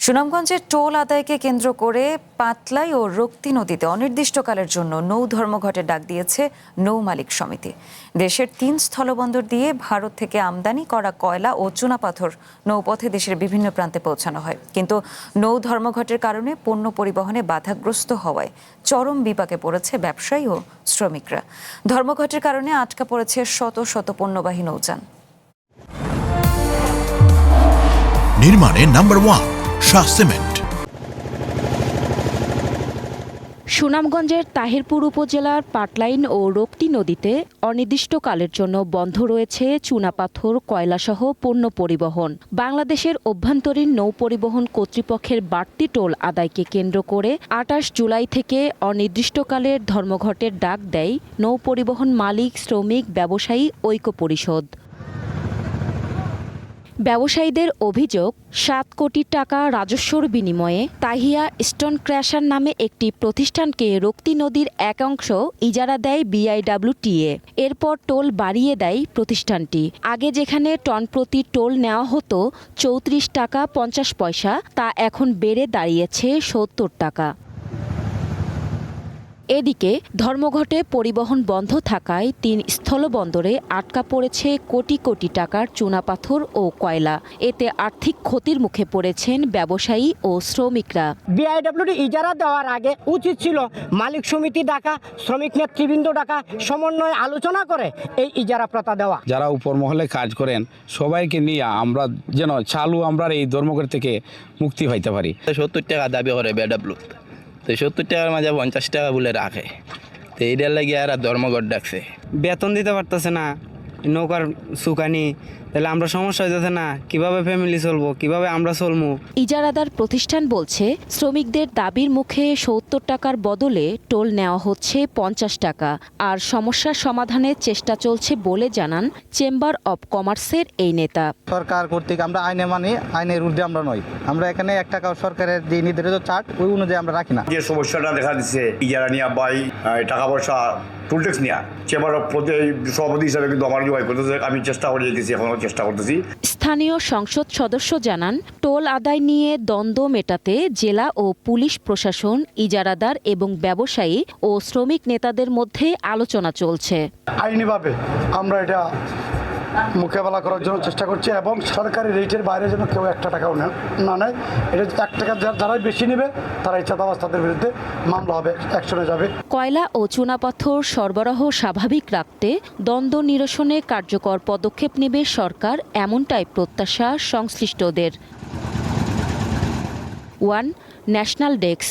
সুনামগঞ্জের টোল আদায়কে কেন্দ্র করে পাতলাই ও রক্তি নদীতে অনির্দিষ্টকালের জন্য নৌ ধর্মঘটের ডাক দিয়েছে নৌ মালিক সমিতি। দেশের ৩ স্থলবন্দর দিয়ে ভারত থেকে আমদানি করা কয়লা ও চুনাপাথর নৌপথে দেশের বিভিন্ন প্রান্তে পৌঁছানো হয়, কিন্তু নৌ ধর্মঘটের কারণে পণ্য পরিবহনে বাধাগ্রস্ত হওয়ায় চরম বিপাকে পড়েছে ব্যবসায়ী ও শ্রমিকরা। ধর্মঘটের কারণে আটকা পড়েছে শত শত পণ্যবাহী নৌযান। নির্মাণে নাম্বার 1 শাহ সিমেন্ট। সুনামগঞ্জের তাহিরপুর উপজেলার পাটলাইন ও রক্তি নদীতে অনির্দিষ্টকালের জন্য বন্ধ রয়েছে চুনাপাথর, কয়লাসহ পণ্য পরিবহন। বাংলাদেশের অভ্যন্তরীণ নৌ পরিবহন কর্তৃপক্ষের বাড়তি টোল আদায়কে কেন্দ্র করে ২৮ জুলাই থেকে অনির্দিষ্টকালের ধর্মঘটের ডাক দেয় নৌ পরিবহন মালিক, শ্রমিক, ব্যবসায়ী ঐক্য পরিষদ। ব্যবসায়ীদের অভিযোগ, ৭ কোটি টাকা রাজস্বর বিনিময়ে তাহিয়া স্টোন ক্র্যাশার নামে একটি প্রতিষ্ঠানকে রক্তি নদীর এক অংশ ইজারা দেয় বিআইডব্লিউটিএ। এরপর টোল বাড়িয়ে দেয় প্রতিষ্ঠানটি। আগে যেখানে টন প্রতি টোল নেওয়া হতো ৩৪ টাকা ৫০ পয়সা, তা এখন বেড়ে দাঁড়িয়েছে ৭০ টাকা। এদিকে ধর্মঘটে পরিবহন বন্ধ থাকায় ৩ স্থলবন্দরে আটকা পড়েছে কোটি কোটি টাকার চুনাপাথর ও কয়লা। এতে আর্থিক ক্ষতির মুখে পড়েছেন ব্যবসায়ী ও শ্রমিকরা। বিআইডব্লিউটি ইজারা দেওয়ার আগে উচিত ছিল মালিক সমিতি ডাকা, শ্রমিক নেতৃবৃন্দ ডাকা, সমন্বয় আলোচনা করে এই ইজারা প্রথা দেওয়া। যারা উপর মহলে কাজ করেন সবাইকে নিয়ে আমরা যেন আমরা এই ধর্মঘট থেকে মুক্তি পাইতে পারি। ৭০ টাকা দাবি করে বিআইডব্লিউ, তো ৭০ টাকার মাঝে ৫০ টাকা বলে রাখে, তো এইটার লাগে আর ধর্মঘট ডাকছে। বেতন দিতে পারতেছে না, নৌকার সুকানি, তাহলে আমরা সমস্যা হইতেছে না, কিভাবে ফ্যামিলি চলবো, কিভাবে আমরা চলবো। ইজারাদার প্রতিষ্ঠান বলছে, শ্রমিকদের দাবির মুখে ৭০ টাকার বদলে টোল নেওয়া হচ্ছে ৫০ টাকা। আর সমস্যার সমাধানের চেষ্টা চলছে বলে জানান চেম্বার অব কমার্সের এই নেতা। সরকার কর্তৃক আমরা আইনে মানি, আইনের ঊর্ধ্বে আমরা নই। আমরা এখানে ১ টাকা সরকারের যে নির্ধারিত চার্ট ওই অনুযায়ী আমরা রাখি না। যে সমস্যাটা দেখা দিচ্ছে ইজারা নিয়ে বা টাকা পয়সা টোল ট্যাক্স নেওয়া, চেম্বার অব সভাপতি হিসাবে কিন্তু আমার জয় করতেছে, আমি চেষ্টা করে যেতেছি, এখন চেষ্টা করতেছি। স্থানীয় সংসদ সদস্য জানান, টোল আদায় নিয়ে দ্বন্দ্ব মেটাতে জেলা ও পুলিশ প্রশাসন, ইজারাদার এবং ব্যবসায়ী ও শ্রমিক নেতাদের মধ্যে আলোচনা চলছে। আইনিভাবে আমরা এটা মোকাবেলা করার জন্য চেষ্টা করছি এবং সরকারি রেটের বাইরে যেন কেউ ১ টাকাও না নেয়। এটা ১ টাকা যারাই বেশি নেবে তারা ইচ্ছাদাবাজ, তাদের বিরুদ্ধে মামলা হবে, অ্যাকশনে যাবে। কয়লা ও চুনাপাথর সরবরাহ স্বাভাবিক রাখতে দ্বন্দ্ব নিরসনে কার্যকর পদক্ষেপ নেবে সরকার, এমনটাই প্রত্যাশা সংশ্লিষ্টদের। One national desk.